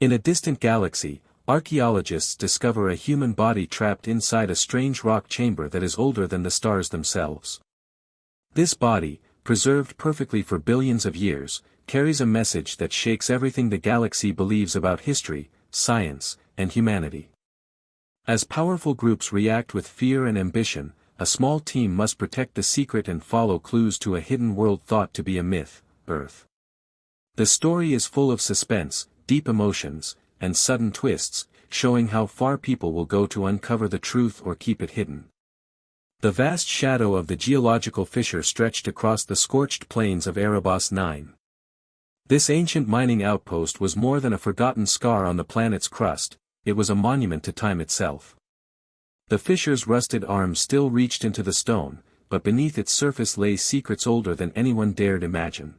In a distant galaxy, archeologists discover a human body trapped inside a strange rock chamber that is older than the stars themselves. This body, preserved perfectly for billions of years, carries a message that shakes everything the galaxy believes about history, science, and humanity. As powerful groups react with fear and ambition, a small team must protect the secret and follow clues to a hidden world thought to be a myth, Earth. The story is full of suspense, deep emotions, and sudden twists, showing how far people will go to uncover the truth or keep it hidden. The vast shadow of the geological fissure stretched across the scorched plains of Erebos 9. This ancient mining outpost was more than a forgotten scar on the planet's crust, it was a monument to time itself. The fissure's rusted arms still reached into the stone, but beneath its surface lay secrets older than anyone dared imagine.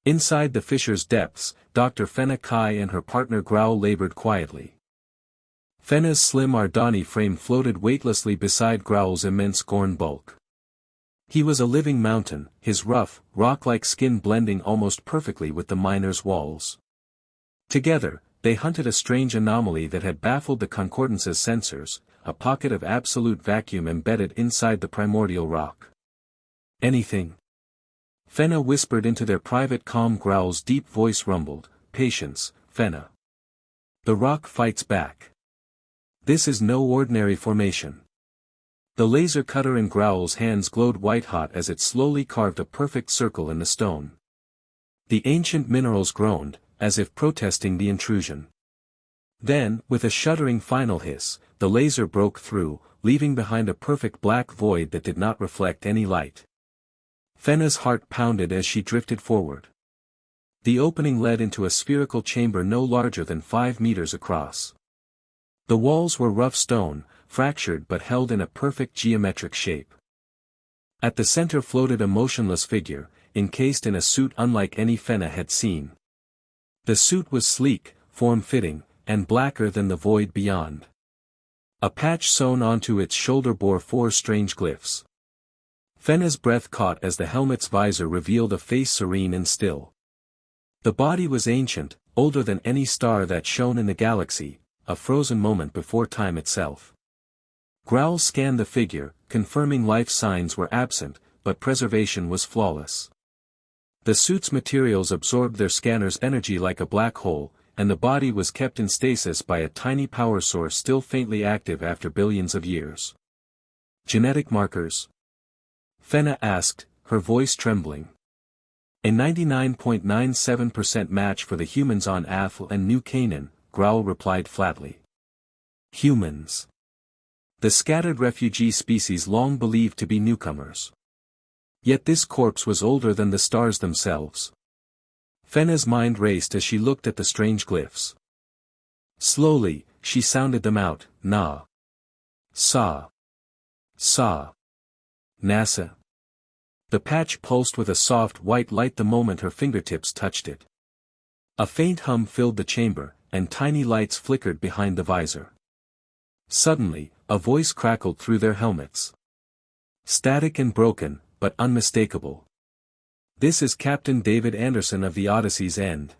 Inside the fissure's depths, Dr. Fenna Kai and her partner Growl labored quietly. Fenna's slim Ardani frame floated weightlessly beside Growl's immense Gorn bulk. He was a living mountain, his rough, rock-like skin blending almost perfectly with the miner's walls. Together, they hunted a strange anomaly that had baffled the Concordance's sensors, a pocket of absolute vacuum embedded inside the primordial rock. Anything? Fenna whispered into their private calm. Growl's deep voice rumbled, "Patience, Fenna. The rock fights back. This is no ordinary formation." The laser cutter in Growl's hands glowed white-hot as it slowly carved a perfect circle in the stone. The ancient minerals groaned, as if protesting the intrusion. Then, with a shuddering final hiss, the laser broke through, leaving behind a perfect black void that did not reflect any light. Fenna's heart pounded as she drifted forward. The opening led into a spherical chamber no larger than 5 meters across. The walls were rough stone, fractured but held in a perfect geometric shape. At the center floated a motionless figure, encased in a suit unlike any Fenna had seen. The suit was sleek, form-fitting, and blacker than the void beyond. A patch sewn onto its shoulder bore 4 strange glyphs. Fenna's breath caught as the helmet's visor revealed a face serene and still. The body was ancient, older than any star that shone in the galaxy, a frozen moment before time itself. Growl scanned the figure, confirming life signs were absent, but preservation was flawless. The suit's materials absorbed their scanner's energy like a black hole, and the body was kept in stasis by a tiny power source still faintly active after billions of years. Genetic markers? Fenna asked, her voice trembling. A 99.97% match for the humans on Athel and New Canaan, Growl replied flatly. Humans. The scattered refugee species long believed to be newcomers. Yet this corpse was older than the stars themselves. Fenna's mind raced as she looked at the strange glyphs. Slowly, she sounded them out, Na. Sa. Sa. NASA. The patch pulsed with a soft white light the moment her fingertips touched it. A faint hum filled the chamber, and tiny lights flickered behind the visor. Suddenly, a voice crackled through their helmets. Static and broken, but unmistakable. This is Captain David Anderson of the Odyssey's End.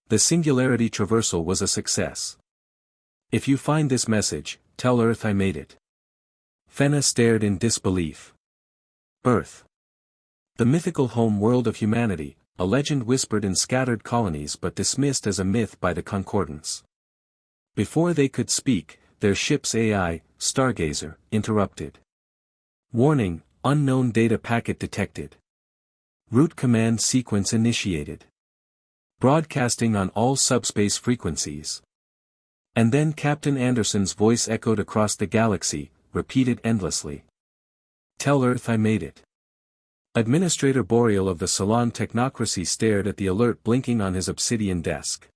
The Singularity Traversal was a success. If you find this message, tell Earth I made it. Fenna stared in disbelief. Earth. The mythical home world of humanity, a legend whispered in scattered colonies but dismissed as a myth by the Concordance. Before they could speak, their ship's AI, Stargazer, interrupted. Warning, unknown data packet detected. Route command sequence initiated. Broadcasting on all subspace frequencies. And then Captain Anderson's voice echoed across the galaxy, repeated endlessly. Tell Earth I made it. Administrator Boreal of the Salon Technocracy stared at the alert blinking on his obsidian desk.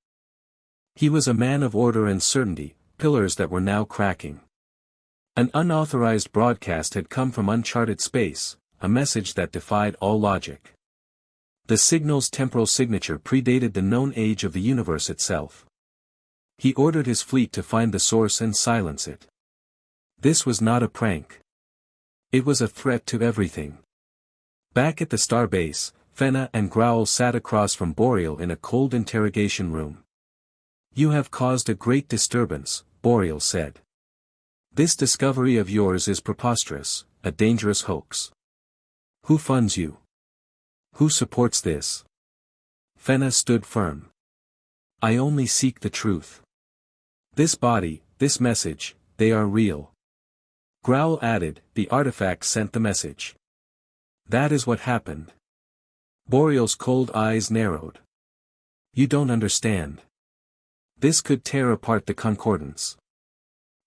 He was a man of order and certainty, pillars that were now cracking. An unauthorized broadcast had come from uncharted space, a message that defied all logic. The signal's temporal signature predated the known age of the universe itself. He ordered his fleet to find the source and silence it. This was not a prank. It was a threat to everything. Back at the star base, Fenna and Growl sat across from Boreal in a cold interrogation room. You have caused a great disturbance, Boreal said. This discovery of yours is preposterous, a dangerous hoax. Who funds you? Who supports this? Fenna stood firm. I only seek the truth. This body, this message, they are real. Growl added, the artifact sent the message. That is what happened. Boreal's cold eyes narrowed. You don't understand. This could tear apart the concordance.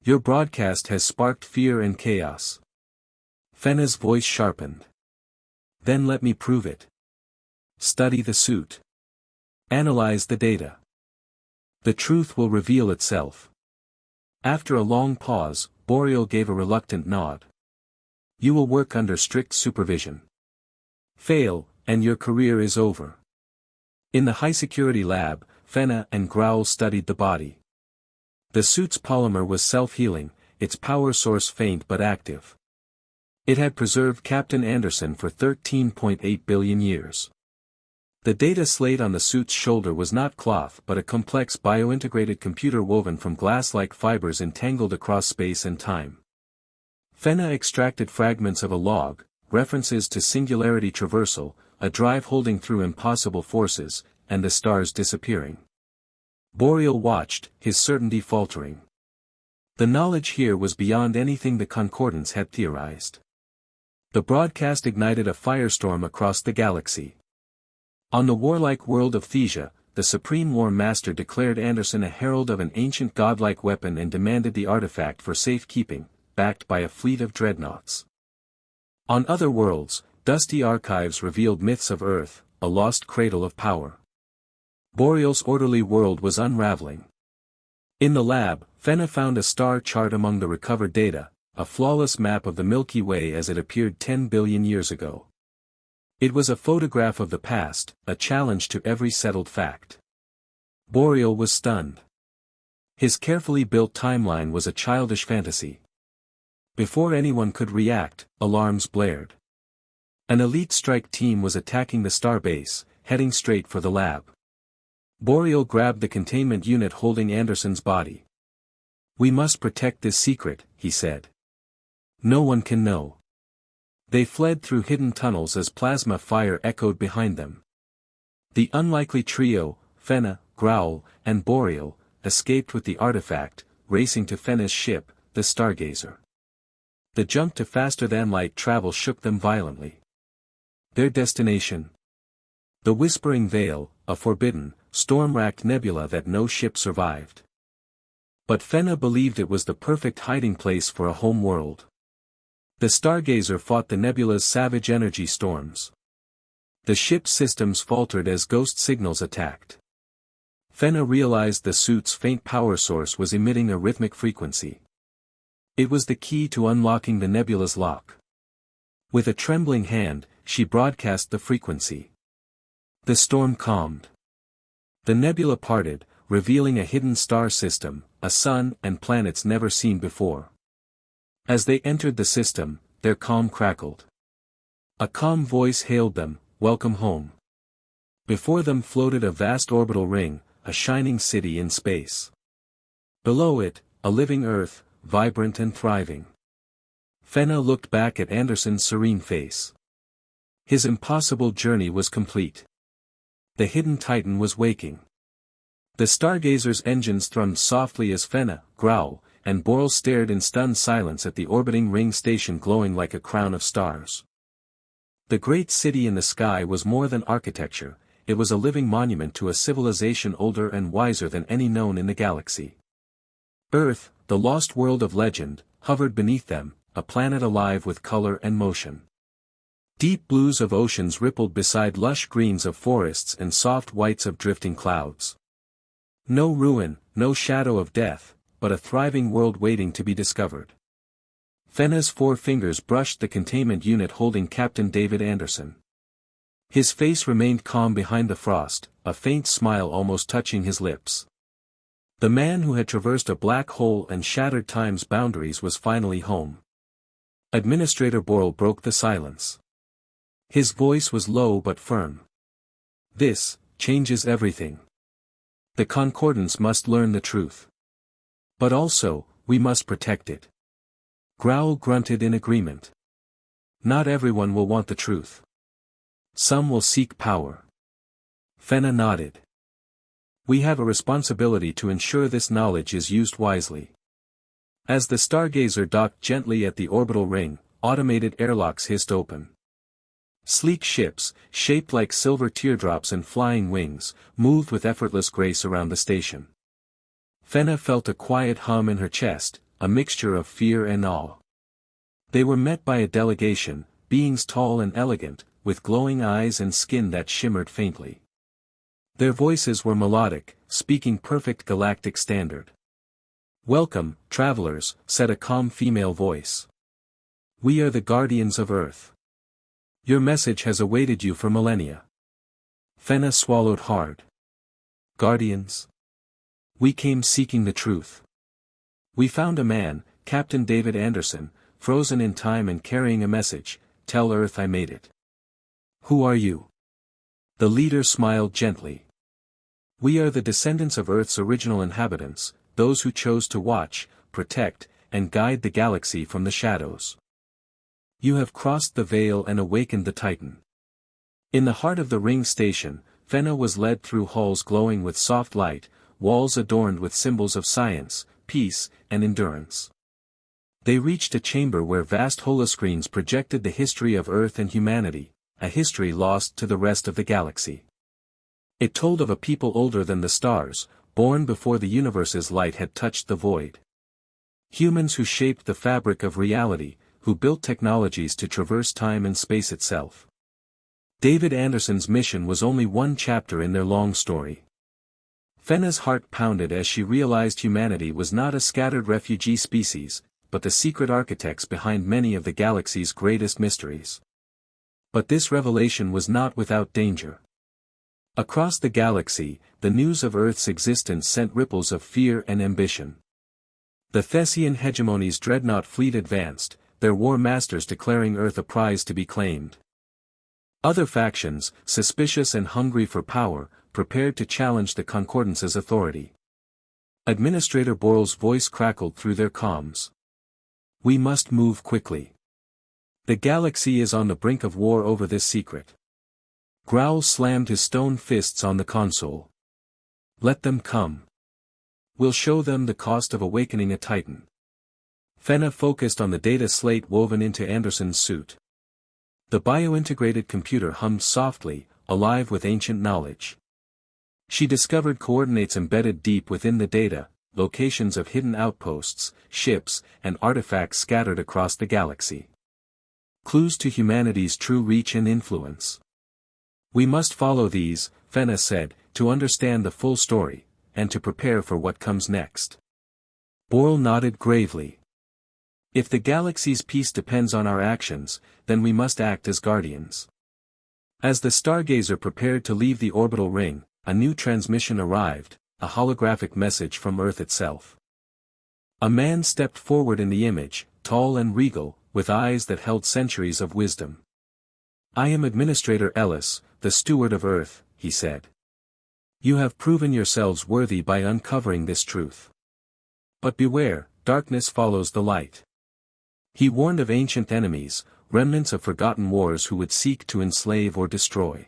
Your broadcast has sparked fear and chaos. Fenna's voice sharpened. Then let me prove it. Study the suit. Analyze the data. The truth will reveal itself. After a long pause, Boreal gave a reluctant nod. You will work under strict supervision. Fail, and your career is over. In the high-security lab, Fenna and Growl studied the body. The suit's polymer was self-healing, its power source faint but active. It had preserved Captain Anderson for 13.8 billion years. The data slate on the suit's shoulder was not cloth but a complex biointegrated computer woven from glass-like fibers entangled across space and time. Fenna extracted fragments of a log, references to singularity traversal, a drive holding through impossible forces, and the stars disappearing. Boreal watched, his certainty faltering. The knowledge here was beyond anything the concordance had theorized. The broadcast ignited a firestorm across the galaxy. On the warlike world of Thesia, the Supreme War Master declared Anderson a herald of an ancient godlike weapon and demanded the artifact for safekeeping, backed by a fleet of dreadnoughts. On other worlds, dusty archives revealed myths of Earth, a lost cradle of power. Boreal's orderly world was unraveling. In the lab, Fenna found a star chart among the recovered data, a flawless map of the Milky Way as it appeared 10 billion years ago. It was a photograph of the past, a challenge to every settled fact. Boreal was stunned. His carefully built timeline was a childish fantasy. Before anyone could react, alarms blared. An elite strike team was attacking the starbase, heading straight for the lab. Boreal grabbed the containment unit holding Anderson's body. We must protect this secret, he said. No one can know. They fled through hidden tunnels as plasma fire echoed behind them. The unlikely trio, Fenna, Growl, and Boreal, escaped with the artifact, racing to Fenna's ship, the Stargazer. The jump to faster-than-light travel shook them violently. Their destination? The Whispering Veil, a forbidden, storm-racked nebula that no ship survived. But Fenna believed it was the perfect hiding place for a home world. The Stargazer fought the nebula's savage energy storms. The ship's systems faltered as ghost signals attacked. Fenna realized the suit's faint power source was emitting a rhythmic frequency. It was the key to unlocking the nebula's lock. With a trembling hand, she broadcast the frequency. The storm calmed. The nebula parted, revealing a hidden star system, a sun and planets never seen before. As they entered the system, their calm crackled. A calm voice hailed them, "Welcome home." Before them floated a vast orbital ring, a shining city in space. Below it, a living Earth, vibrant and thriving. Fenna looked back at Anderson's serene face. His impossible journey was complete. The hidden Titan was waking. The Stargazer's engines thrummed softly as Fenna, Growl, and Boreal stared in stunned silence at the orbiting ring station glowing like a crown of stars. The great city in the sky was more than architecture, it was a living monument to a civilization older and wiser than any known in the galaxy. Earth, the lost world of legend, hovered beneath them, a planet alive with color and motion. Deep blues of oceans rippled beside lush greens of forests and soft whites of drifting clouds. No ruin, no shadow of death, but a thriving world waiting to be discovered. Fenna's 4 fingers brushed the containment unit holding Captain David Anderson. His face remained calm behind the frost, a faint smile almost touching his lips. The man who had traversed a black hole and shattered time's boundaries was finally home. Administrator Boreal broke the silence. His voice was low but firm. This changes everything. The Concordance must learn the truth. But also, we must protect it. Growl grunted in agreement. Not everyone will want the truth. Some will seek power. Fenna nodded. We have a responsibility to ensure this knowledge is used wisely. As the stargazer docked gently at the orbital ring, automated airlocks hissed open. Sleek ships, shaped like silver teardrops and flying wings, moved with effortless grace around the station. Fenna felt a quiet hum in her chest, a mixture of fear and awe. They were met by a delegation, beings tall and elegant, with glowing eyes and skin that shimmered faintly. Their voices were melodic, speaking perfect galactic standard. "Welcome, travelers," said a calm female voice. "We are the guardians of Earth. Your message has awaited you for millennia." Fenna swallowed hard. Guardians? We came seeking the truth. We found a man, Captain David Anderson, frozen in time and carrying a message: "Tell Earth I made it." Who are you? The leader smiled gently. We are the descendants of Earth's original inhabitants, those who chose to watch, protect, and guide the galaxy from the shadows. You have crossed the veil and awakened the Titan. In the heart of the ring station, Fenna was led through halls glowing with soft light, walls adorned with symbols of science, peace, and endurance. They reached a chamber where vast holoscreens projected the history of Earth and humanity, a history lost to the rest of the galaxy. It told of a people older than the stars, born before the universe's light had touched the void. Humans who shaped the fabric of reality, who built technologies to traverse time and space itself. David Anderson's mission was only one chapter in their long story. Fenna's heart pounded as she realized humanity was not a scattered refugee species, but the secret architects behind many of the galaxy's greatest mysteries. But this revelation was not without danger. Across the galaxy, the news of Earth's existence sent ripples of fear and ambition. The Thessian hegemony's dreadnought fleet advanced, their war masters declaring Earth a prize to be claimed. Other factions, suspicious and hungry for power, prepared to challenge the Concordance's authority. Administrator Boral's voice crackled through their comms. We must move quickly. The galaxy is on the brink of war over this secret. Growl slammed his stone fists on the console. Let them come. We'll show them the cost of awakening a Titan. Fenna focused on the data slate woven into Anderson's suit. The bio-integrated computer hummed softly, alive with ancient knowledge. She discovered coordinates embedded deep within the data, locations of hidden outposts, ships, and artifacts scattered across the galaxy. Clues to humanity's true reach and influence. We must follow these, Fenna said, to understand the full story, and to prepare for what comes next. Boral nodded gravely. If the galaxy's peace depends on our actions, then we must act as guardians. As the stargazer prepared to leave the orbital ring, a new transmission arrived, a holographic message from Earth itself. A man stepped forward in the image, tall and regal, with eyes that held centuries of wisdom. I am Administrator Ellis, the steward of Earth, he said. You have proven yourselves worthy by uncovering this truth. But beware, darkness follows the light. He warned of ancient enemies, remnants of forgotten wars who would seek to enslave or destroy.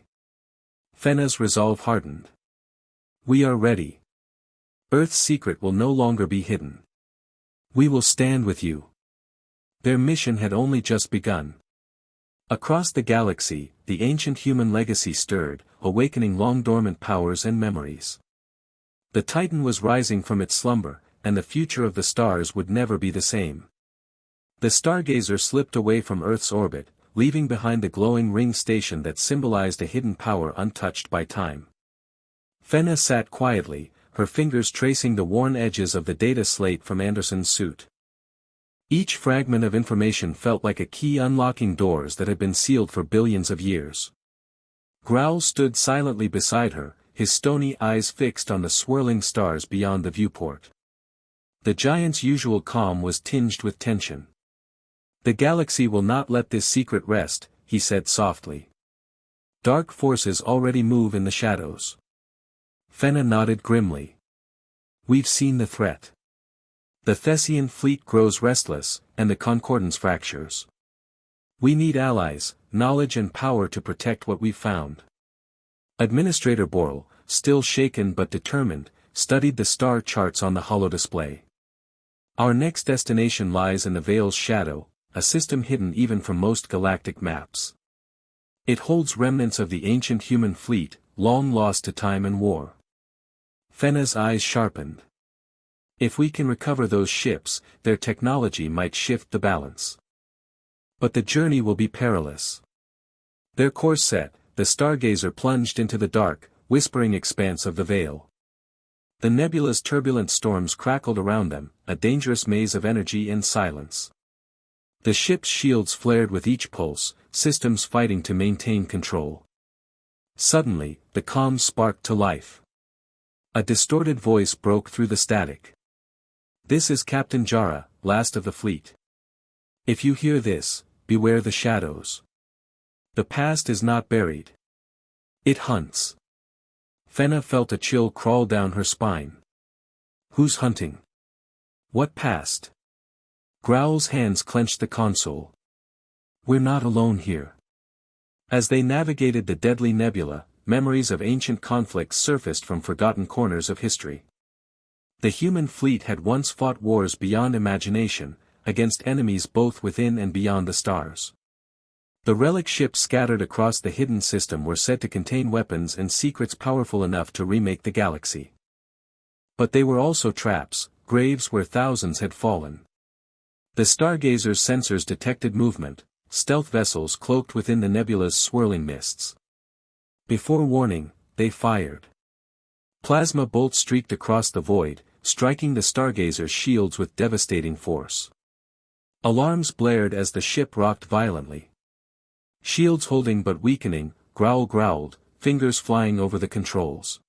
Fenna's resolve hardened. We are ready. Earth's secret will no longer be hidden. We will stand with you. Their mission had only just begun. Across the galaxy, the ancient human legacy stirred, awakening long-dormant powers and memories. The Titan was rising from its slumber, and the future of the stars would never be the same. The stargazer slipped away from Earth's orbit, leaving behind the glowing ring station that symbolized a hidden power untouched by time. Fenna sat quietly, her fingers tracing the worn edges of the data slate from Anderson's suit. Each fragment of information felt like a key unlocking doors that had been sealed for billions of years. Growl stood silently beside her, his stony eyes fixed on the swirling stars beyond the viewport. The giant's usual calm was tinged with tension. The galaxy will not let this secret rest, he said softly. Dark forces already move in the shadows. Fenna nodded grimly. We've seen the threat. The Thessian fleet grows restless, and the Concordance fractures. We need allies, knowledge and power to protect what we've found. Administrator Borel, still shaken but determined, studied the star charts on the holodisplay. Our next destination lies in the Veil's shadow, a system hidden even from most galactic maps. It holds remnants of the ancient human fleet, long lost to time and war. Fenna's eyes sharpened. If we can recover those ships, their technology might shift the balance. But the journey will be perilous. Their course set, the stargazer plunged into the dark, whispering expanse of the Veil. The nebula's turbulent storms crackled around them, a dangerous maze of energy and silence. The ship's shields flared with each pulse, systems fighting to maintain control. Suddenly, the comms sparked to life. A distorted voice broke through the static. This is Captain Jara, last of the fleet. If you hear this, beware the shadows. The past is not buried. It hunts. Fenna felt a chill crawl down her spine. Who's hunting? What past? Growl's hands clenched the console. We're not alone here. As they navigated the deadly nebula, memories of ancient conflicts surfaced from forgotten corners of history. The human fleet had once fought wars beyond imagination, against enemies both within and beyond the stars. The relic ships scattered across the hidden system were said to contain weapons and secrets powerful enough to remake the galaxy. But they were also traps, graves where thousands had fallen. The stargazer's sensors detected movement, stealth vessels cloaked within the nebula's swirling mists. Before warning, they fired. Plasma bolts streaked across the void, striking the stargazer's shields with devastating force. Alarms blared as the ship rocked violently. Shields holding but weakening, Growl growled, fingers flying over the controls.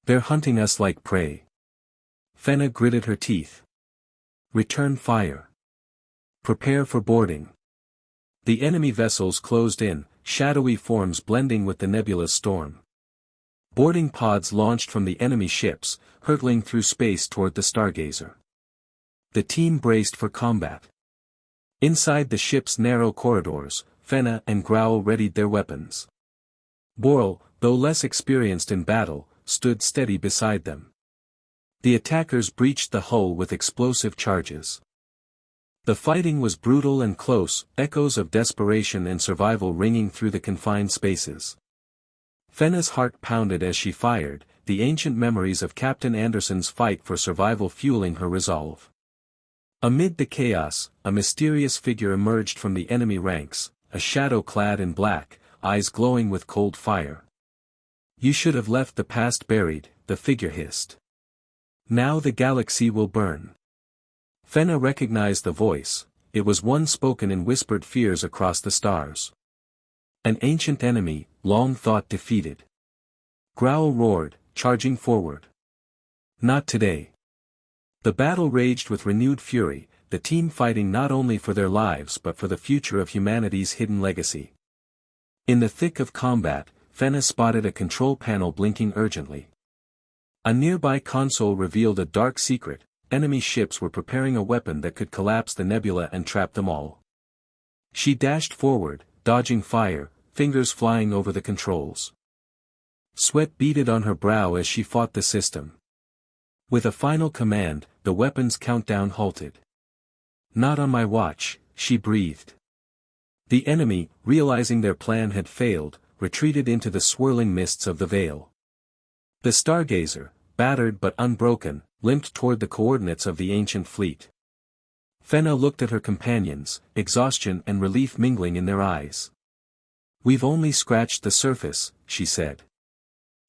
They're hunting us like prey. Fenna gritted her teeth. Return fire. Prepare for boarding. The enemy vessels closed in, shadowy forms blending with the nebula's storm. Boarding pods launched from the enemy ships, hurtling through space toward the stargazer. The team braced for combat. Inside the ship's narrow corridors, Fenna and Growl readied their weapons. Borel, though less experienced in battle, stood steady beside them. The attackers breached the hull with explosive charges. The fighting was brutal and close, echoes of desperation and survival ringing through the confined spaces. Fenna's heart pounded as she fired, the ancient memories of Captain Anderson's fight for survival fueling her resolve. Amid the chaos, a mysterious figure emerged from the enemy ranks, a shadow clad in black, eyes glowing with cold fire. You should have left the past buried, the figure hissed. Now the galaxy will burn. Fenna recognized the voice, it was one spoken in whispered fears across the stars. An ancient enemy, long thought defeated. Growl roared, charging forward. Not today. The battle raged with renewed fury, the team fighting not only for their lives but for the future of humanity's hidden legacy. In the thick of combat, Fenna spotted a control panel blinking urgently. A nearby console revealed a dark secret: enemy ships were preparing a weapon that could collapse the nebula and trap them all. She dashed forward, dodging fire, fingers flying over the controls. Sweat beaded on her brow as she fought the system. With a final command, the weapon's countdown halted. Not on my watch, she breathed. The enemy, realizing their plan had failed, retreated into the swirling mists of the Veil. The stargazer, battered but unbroken, limped toward the coordinates of the ancient fleet. Fenna looked at her companions, exhaustion and relief mingling in their eyes. We've only scratched the surface, she said.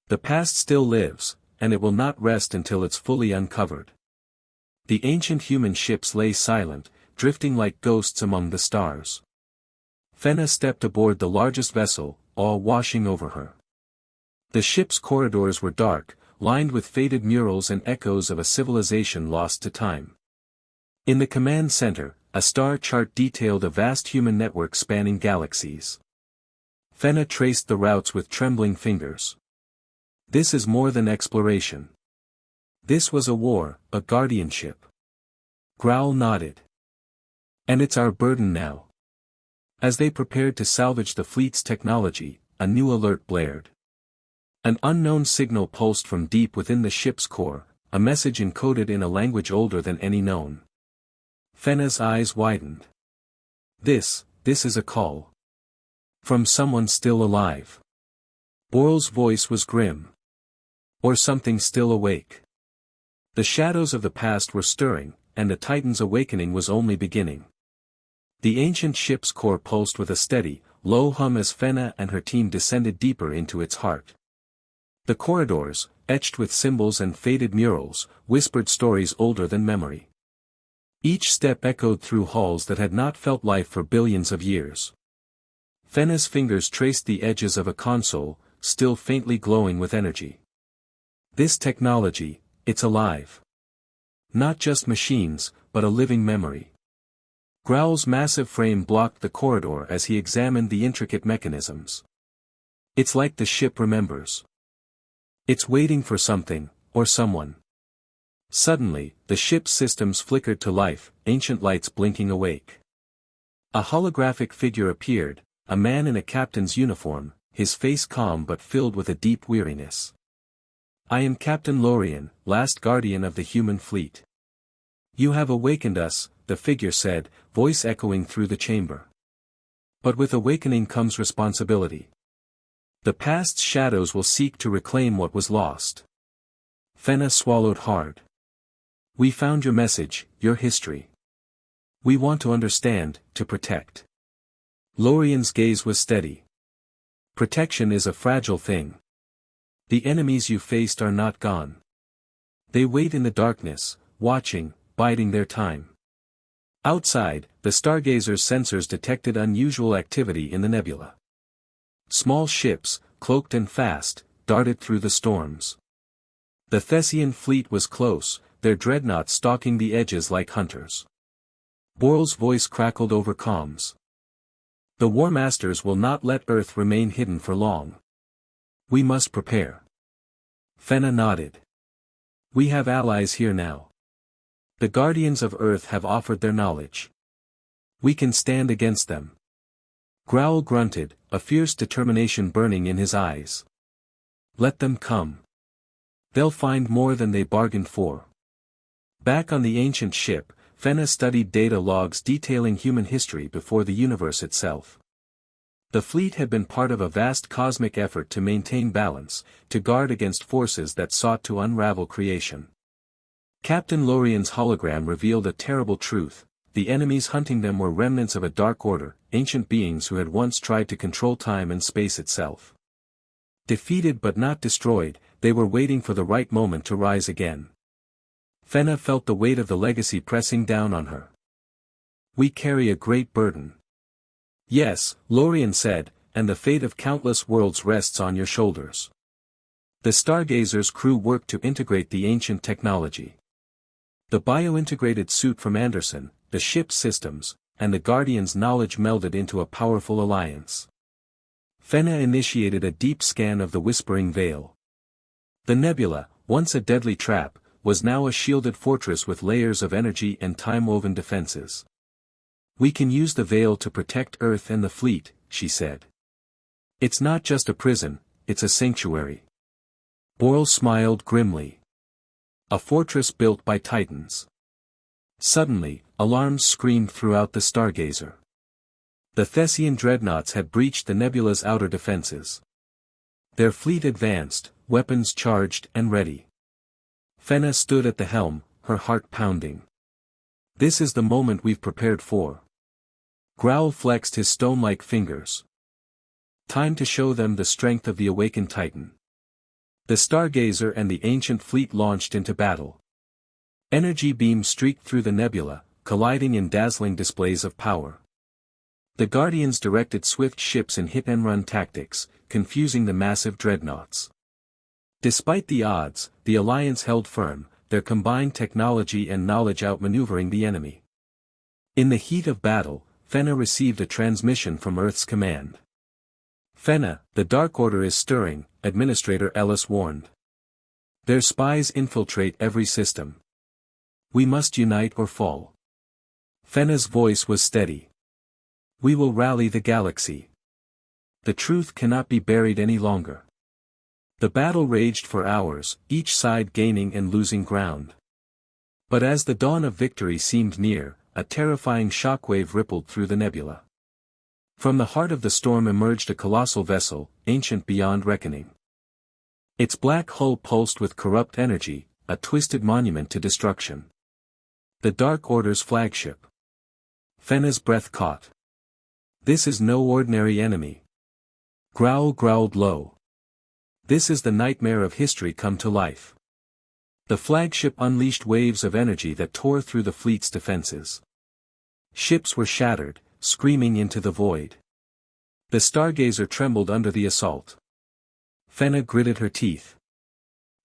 The past still lives, and it will not rest until it's fully uncovered. The ancient human ships lay silent, drifting like ghosts among the stars. Fenna stepped aboard the largest vessel, awe washing over her. The ship's corridors were dark, lined with faded murals and echoes of a civilization lost to time. In the command center, a star chart detailed a vast human network spanning galaxies. Fenna traced the routes with trembling fingers. This is more than exploration. This was a war, a guardianship. Growl nodded. And it's our burden now. As they prepared to salvage the fleet's technology, a new alert blared. An unknown signal pulsed from deep within the ship's core, a message encoded in a language older than any known. Fenna's eyes widened. This is a call. From someone still alive. Boral's voice was grim. Or something still awake. The shadows of the past were stirring, and the Titan's awakening was only beginning. The ancient ship's core pulsed with a steady, low hum as Fenna and her team descended deeper into its heart. The corridors, etched with symbols and faded murals, whispered stories older than memory. Each step echoed through halls that had not felt life for billions of years. Fenna's fingers traced the edges of a console, still faintly glowing with energy. This technology, it's alive. Not just machines, but a living memory. Growl's massive frame blocked the corridor as he examined the intricate mechanisms. It's like the ship remembers. It's waiting for something, or someone. Suddenly, the ship's systems flickered to life, ancient lights blinking awake. A holographic figure appeared, a man in a captain's uniform, his face calm but filled with a deep weariness. I am Captain Lorien, last guardian of the human fleet. You have awakened us, the figure said, voice echoing through the chamber. But with awakening comes responsibility. The past's shadows will seek to reclaim what was lost. Fenna swallowed hard. We found your message, your history. We want to understand, to protect. Lorien's gaze was steady. Protection is a fragile thing. The enemies you faced are not gone. They wait in the darkness, watching, biding their time. Outside, the Stargazer's sensors detected unusual activity in the nebula. Small ships, cloaked and fast, darted through the storms. The Thessian fleet was close, their dreadnoughts stalking the edges like hunters. Boral's voice crackled over comms. The War Masters will not let Earth remain hidden for long. We must prepare. Fenna nodded. We have allies here now. The Guardians of Earth have offered their knowledge. We can stand against them. Growl grunted, a fierce determination burning in his eyes. Let them come. They'll find more than they bargained for. Back on the ancient ship, Fenna studied data logs detailing human history before the universe itself. The fleet had been part of a vast cosmic effort to maintain balance, to guard against forces that sought to unravel creation. Captain Lorien's hologram revealed a terrible truth: the enemies hunting them were remnants of a dark order, ancient beings who had once tried to control time and space itself. Defeated but not destroyed, they were waiting for the right moment to rise again. Fenna felt the weight of the legacy pressing down on her. We carry a great burden. Yes, Lorien said, and the fate of countless worlds rests on your shoulders. The Stargazer's crew worked to integrate the ancient technology. The bio-integrated suit from Anderson, the ship's systems, and the Guardian's knowledge melded into a powerful alliance. Fenna initiated a deep scan of the Whispering Veil. The nebula, once a deadly trap, was now a shielded fortress with layers of energy and time-woven defenses. We can use the veil to protect Earth and the fleet, she said. It's not just a prison, it's a sanctuary. Boral smiled grimly. A fortress built by titans. Suddenly, alarms screamed throughout the Stargazer. The Thessian dreadnoughts had breached the nebula's outer defenses. Their fleet advanced, weapons charged and ready. Fenna stood at the helm, her heart pounding. This is the moment we've prepared for. Growl flexed his stone-like fingers. Time to show them the strength of the awakened Titan. The Stargazer and the ancient fleet launched into battle. Energy beams streaked through the nebula, colliding in dazzling displays of power. The Guardians directed swift ships in hit-and-run tactics, confusing the massive dreadnoughts. Despite the odds, the Alliance held firm, their combined technology and knowledge outmaneuvering the enemy. In the heat of battle, Fenna received a transmission from Earth's command. Fenna, the Dark Order is stirring, Administrator Ellis warned. Their spies infiltrate every system. We must unite or fall. Fenna's voice was steady. We will rally the galaxy. The truth cannot be buried any longer. The battle raged for hours, each side gaining and losing ground. But as the dawn of victory seemed near, a terrifying shockwave rippled through the nebula. From the heart of the storm emerged a colossal vessel, ancient beyond reckoning. Its black hull pulsed with corrupt energy, a twisted monument to destruction. The Dark Order's flagship. Fenna's breath caught. This is no ordinary enemy. Growl growled low. This is the nightmare of history come to life. The flagship unleashed waves of energy that tore through the fleet's defenses. Ships were shattered, screaming into the void. The stargazer trembled under the assault. Fenna gritted her teeth.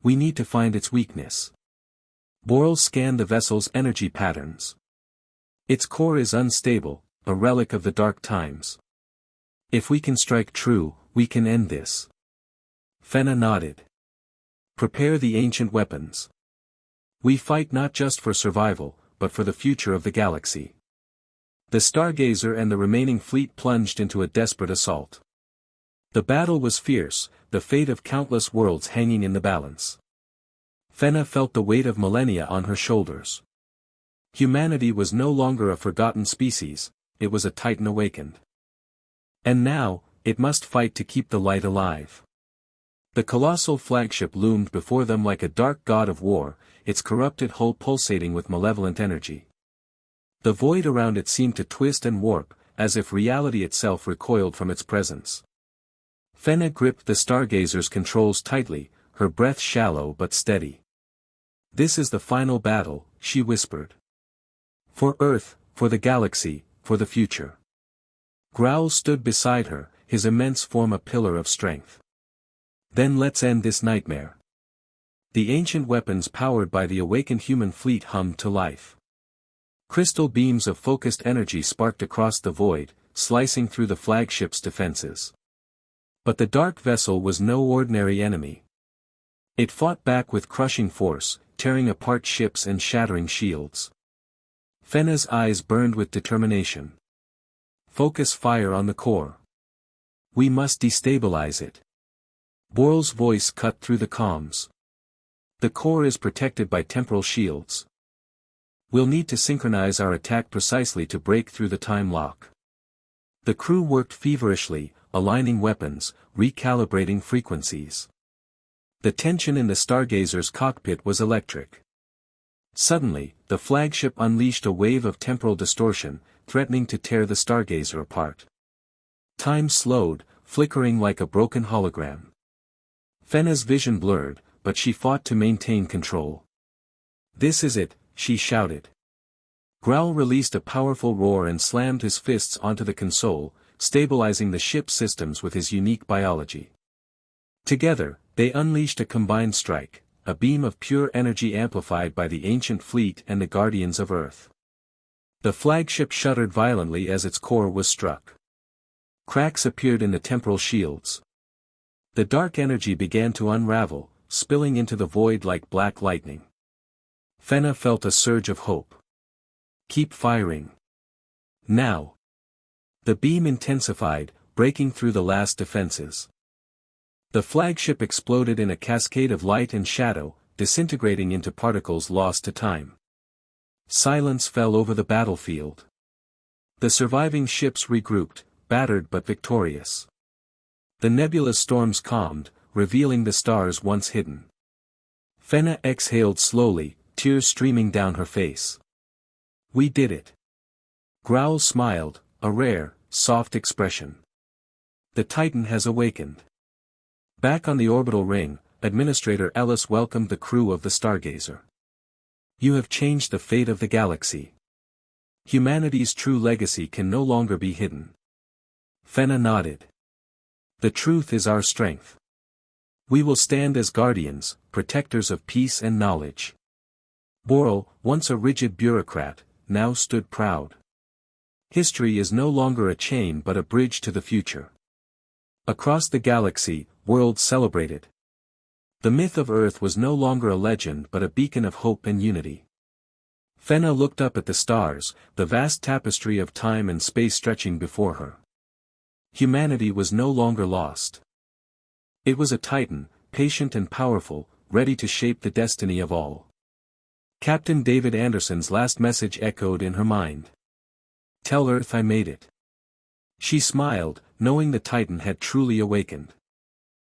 We need to find its weakness. Boral scanned the vessel's energy patterns. Its core is unstable, a relic of the dark times. If we can strike true, we can end this. Fenna nodded. Prepare the ancient weapons. We fight not just for survival, but for the future of the galaxy. The stargazer and the remaining fleet plunged into a desperate assault. The battle was fierce, the fate of countless worlds hanging in the balance. Fenna felt the weight of millennia on her shoulders. Humanity was no longer a forgotten species, it was a titan awakened. And now, it must fight to keep the light alive. The colossal flagship loomed before them like a dark god of war, its corrupted hull pulsating with malevolent energy. The void around it seemed to twist and warp, as if reality itself recoiled from its presence. Fenna gripped the stargazer's controls tightly, her breath shallow but steady. This is the final battle, she whispered. For Earth, for the galaxy, for the future. Growl stood beside her, his immense form a pillar of strength. Then let's end this nightmare. The ancient weapons powered by the awakened human fleet hummed to life. Crystal beams of focused energy sparked across the void, slicing through the flagship's defenses. But the dark vessel was no ordinary enemy. It fought back with crushing force, tearing apart ships and shattering shields. Fenna's eyes burned with determination. Focus fire on the core. We must destabilize it. Boral's voice cut through the comms. The core is protected by temporal shields. We'll need to synchronize our attack precisely to break through the time lock. The crew worked feverishly, aligning weapons, recalibrating frequencies. The tension in the stargazer's cockpit was electric. Suddenly, the flagship unleashed a wave of temporal distortion, threatening to tear the stargazer apart. Time slowed, flickering like a broken hologram. Fenna's vision blurred, but she fought to maintain control. This is it, she shouted. Growl released a powerful roar and slammed his fists onto the console, stabilizing the ship's systems with his unique biology. Together, they unleashed a combined strike, a beam of pure energy amplified by the ancient fleet and the guardians of Earth. The flagship shuddered violently as its core was struck. Cracks appeared in the temporal shields. The dark energy began to unravel, spilling into the void like black lightning. Fenna felt a surge of hope. Keep firing. Now. The beam intensified, breaking through the last defenses. The flagship exploded in a cascade of light and shadow, disintegrating into particles lost to time. Silence fell over the battlefield. The surviving ships regrouped, battered but victorious. The nebulous storms calmed, revealing the stars once hidden. Fenna exhaled slowly, tears streaming down her face. We did it. Growl smiled, a rare, soft expression. The Titan has awakened. Back on the orbital ring, Administrator Ellis welcomed the crew of the Stargazer. You have changed the fate of the galaxy. Humanity's true legacy can no longer be hidden. Fenna nodded. The truth is our strength. We will stand as guardians, protectors of peace and knowledge. Boral, once a rigid bureaucrat, now stood proud. History is no longer a chain but a bridge to the future. Across the galaxy, worlds celebrated. The myth of Earth was no longer a legend but a beacon of hope and unity. Fenna looked up at the stars, the vast tapestry of time and space stretching before her. Humanity was no longer lost. It was a titan, patient and powerful, ready to shape the destiny of all. Captain David Anderson's last message echoed in her mind. "Tell Earth I made it." She smiled, knowing the titan had truly awakened.